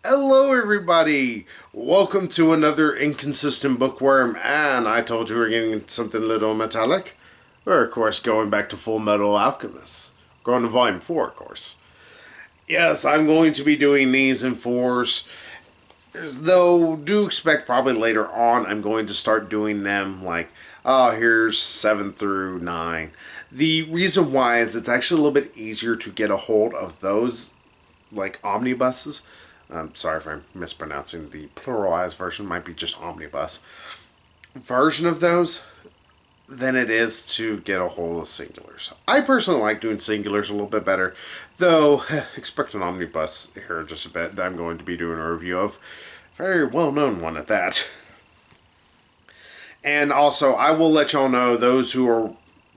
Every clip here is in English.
Hello, everybody! Welcome to another inconsistent bookworm, and I told you we're getting something a little metallic. We're, of course, going back to Fullmetal Alchemist. Going to Volume 4, of course. Yes, I'm going to be doing these in fours, though do expect probably later on I'm going to start doing them like, oh, here's 7 through 9. The reason why is it's actually a little bit easier to get a hold of those, like omnibuses. I'm sorry if I'm mispronouncing the pluralized version, might be just omnibus version of those than it is to get a hold of singulars. I personally like doing singulars a little bit better, though expect an omnibus here in just a bit that I'm going to be doing a review of. Very well known one at that. And also, I will let y'all know, those who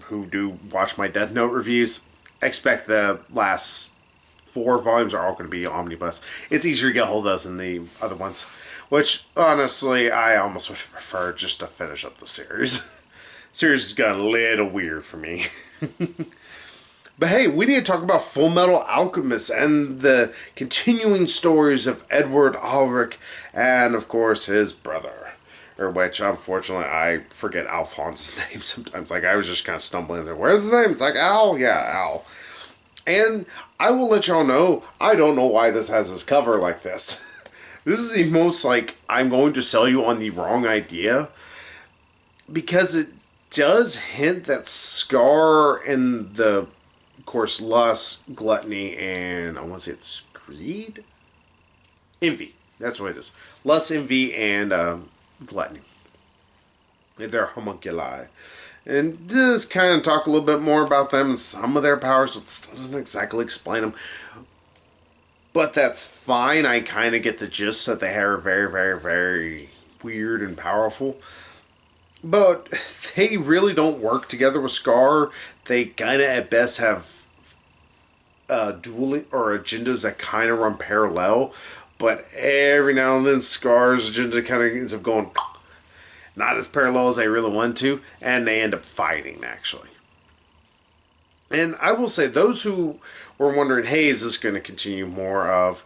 do watch my Death Note reviews, expect the last 4 volumes are all going to be omnibus. It's easier to get a hold of those than the other ones, which honestly I almost would prefer just to finish up the series. Series has got a little weird for me. But hey, we need to talk about Fullmetal Alchemist and the continuing stories of Edward Ulrich and, of course, his brother. Or which, unfortunately, I forget Alphonse's name sometimes. Like, I was just kind of stumbling there. Where's his name? It's like, Al? Yeah, Al. And I will let y'all know, I don't know why this has this cover like this. This is the most, like, I'm going to sell you on the wrong idea. Because it does hint that Scar and the, of course, lust, gluttony, and I want to say it's greed? Envy. That's what it is. Lust, envy, and gluttony. They're homunculi. And just kind of talk a little bit more about them and some of their powers. It still doesn't exactly explain them. But that's fine. I kind of get the gist that they are very, very, very weird and powerful. But they really don't work together with Scar. They kind of at best have dueling or agendas that kind of run parallel. But every now and then Scar's agenda kind of ends up going not as parallel as they really want to, and they end up fighting, actually. And I will say, those who were wondering, hey, is this going to continue more of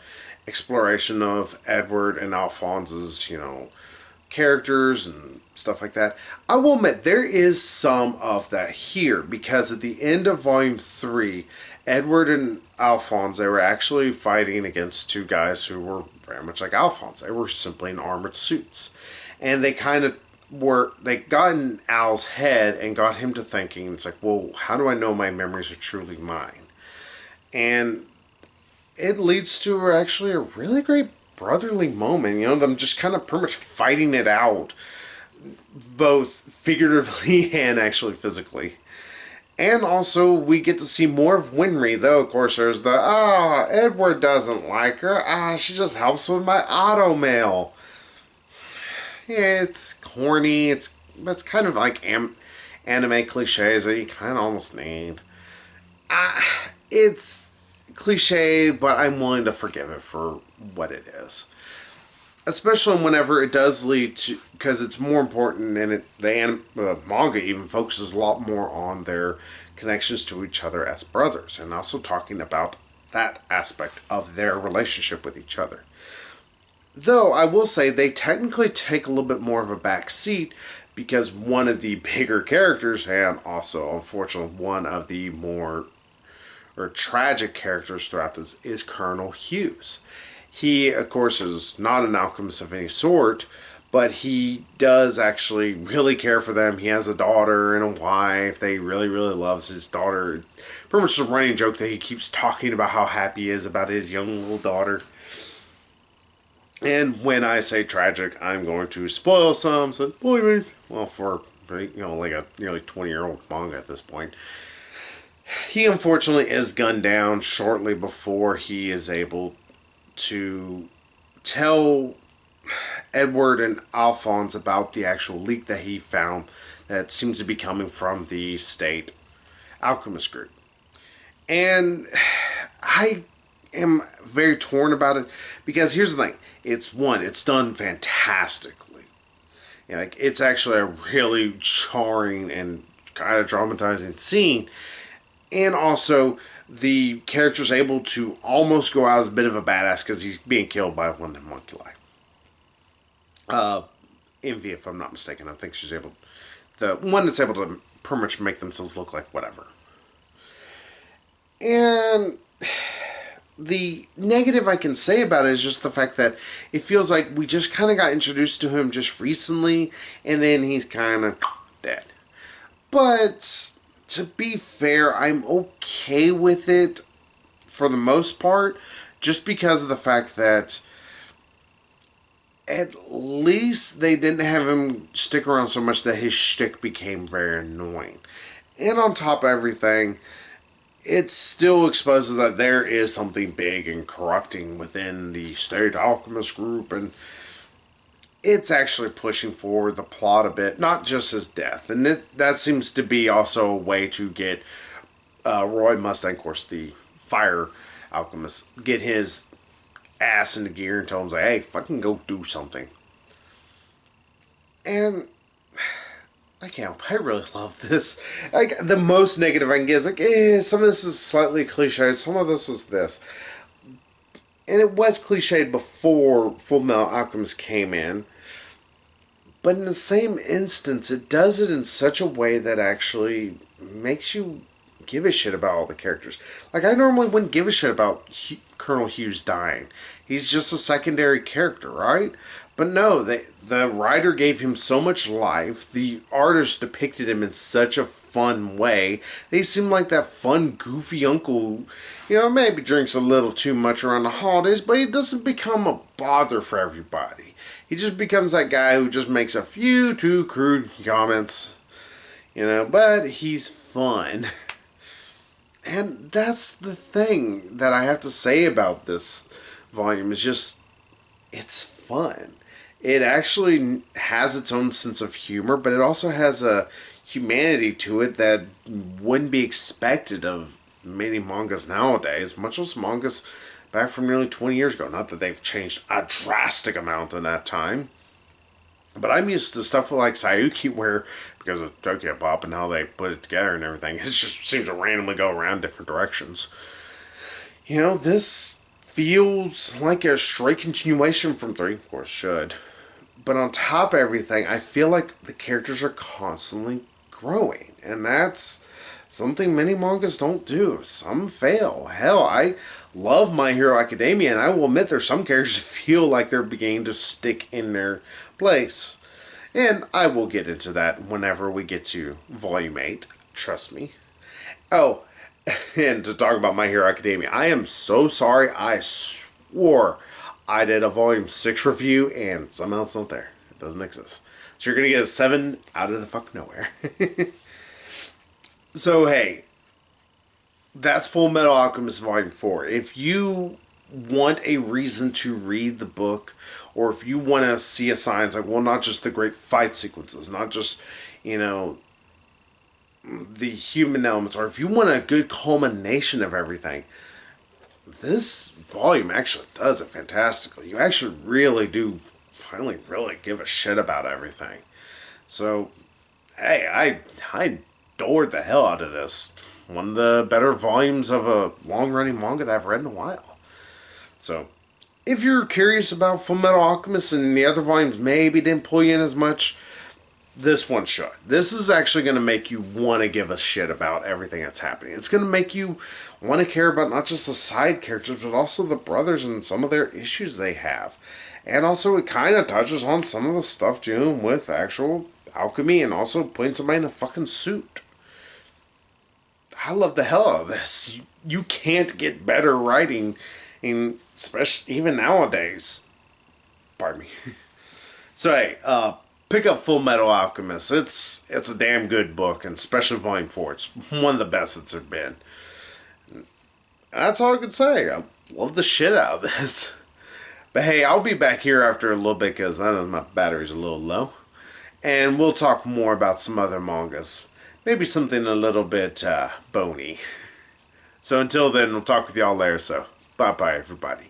exploration of Edward and Alphonse's, characters and stuff like that, I will admit there is some of that here, because at the end of Volume 3, Edward and Alphonse, they were actually fighting against 2 guys who were very much like Alphonse. They were simply in armored suits. And they kind of they got in Al's head and got him to thinking, it's like, well, how do I know my memories are truly mine? And it leads to actually a really great brotherly moment, them just kind of pretty much fighting it out, both figuratively and actually physically. And also, we get to see more of Winry, though, of course, there's the, Edward doesn't like her, she just helps with my auto mail. Yeah, it's corny. That's kind of like anime cliches that you kind of almost need. It's cliche, but I'm willing to forgive it for what it is. Especially whenever it does lead to, because it's more important, and the manga even focuses a lot more on their connections to each other as brothers, and also talking about that aspect of their relationship with each other. Though, I will say, they technically take a little bit more of a back seat, because one of the bigger characters, and also, unfortunately, one of the more tragic characters throughout this, is Colonel Hughes. He, of course, is not an alchemist of any sort, but he does actually really care for them. He has a daughter and a wife that he really, really loves. His daughter, pretty much a running joke that he keeps talking about how happy he is about his young little daughter. And when I say tragic, I'm going to spoil some. So, well, for like a nearly 20-year-old manga at this point, he unfortunately is gunned down shortly before he is able to tell Edward and Alphonse about the actual leak that he found that seems to be coming from the state alchemist group. And I am very torn about it, because here's the thing. It's done fantastically. It's actually a really jarring and kind of dramatizing scene. And also, the character's able to almost go out as a bit of a badass because he's being killed by one of the homunculi. Envy, if I'm not mistaken. I think she's able... The one that's able to pretty much make themselves look like whatever. And the negative I can say about it is just the fact that it feels like we just kind of got introduced to him just recently, and then he's kind of dead. But to be fair, I'm okay with it for the most part, just because of the fact that at least they didn't have him stick around so much that his shtick became very annoying. And on top of everything, it still exposes that there is something big and corrupting within the State Alchemist group, and it's actually pushing forward the plot a bit, not just his death. And that seems to be also a way to get Roy Mustang, of course, the fire alchemist, get his ass into gear and tell him, like, hey, fucking go do something. And I really love this. Like, the most negative I can get is like, some of this is slightly cliched, some of this is this. And it was cliched before Fullmetal Alchemist came in. But in the same instance, it does it in such a way that actually makes you give a shit about all the characters. Like, I normally wouldn't give a shit about Colonel Hughes dying. He's just a secondary character, right? But no, the writer gave him so much life. The artist depicted him in such a fun way. They seem like that fun, goofy uncle who, maybe drinks a little too much around the holidays, but he doesn't become a bother for everybody. He just becomes that guy who just makes a few too crude comments, but he's fun. And that's the thing that I have to say about this volume, is just, it's fun. It actually has its own sense of humor, but it also has a humanity to it that wouldn't be expected of many mangas nowadays, much as mangas back from nearly 20 years ago. Not that they've changed a drastic amount in that time. But I'm used to stuff like Sayuki, where, because of Tokyo Pop and how they put it together and everything, it just seems to randomly go around different directions. This feels like a straight continuation from 3, of course, should. But on top of everything, I feel like the characters are constantly growing. And that's something many mangas don't do. Some fail. Hell, I love My Hero Academia, and I will admit there's some characters that feel like they're beginning to stick in their place. And I will get into that whenever we get to Volume 8. Trust me. Oh, and to talk about My Hero Academia, I am so sorry. I swore I did a Volume 6 review, and somehow it's not there. It doesn't exist. So you're going to get a 7 out of the fuck nowhere. So, hey, that's Fullmetal Alchemist Volume 4. If you want a reason to read the book, or if you want to see a signs like, well, not just the great fight sequences, not just, the human elements, or if you want a good culmination of everything, this volume actually does it fantastically. You actually really do finally really give a shit about everything. So, hey, I adored the hell out of this. One of the better volumes of a long-running manga that I've read in a while. So, if you're curious about Fullmetal Alchemist and the other volumes maybe didn't pull you in as much, this one should. This is actually going to make you want to give a shit about everything that's happening. It's going to make you want to care about not just the side characters, but also the brothers and some of their issues they have. And also it kind of touches on some of the stuff dealing with actual alchemy and also putting somebody in a fucking suit. I love the hell out of this. You can't get better writing, especially even nowadays. Pardon me. So hey, pick up Fullmetal Alchemist. It's a damn good book, and especially Volume 4. It's one of the best it's ever been. And that's all I can say. I love the shit out of this. But hey, I'll be back here after a little bit because I know my battery's a little low. And we'll talk more about some other mangas. Maybe something a little bit bony. So until then, we'll talk with y'all later. So bye-bye, everybody.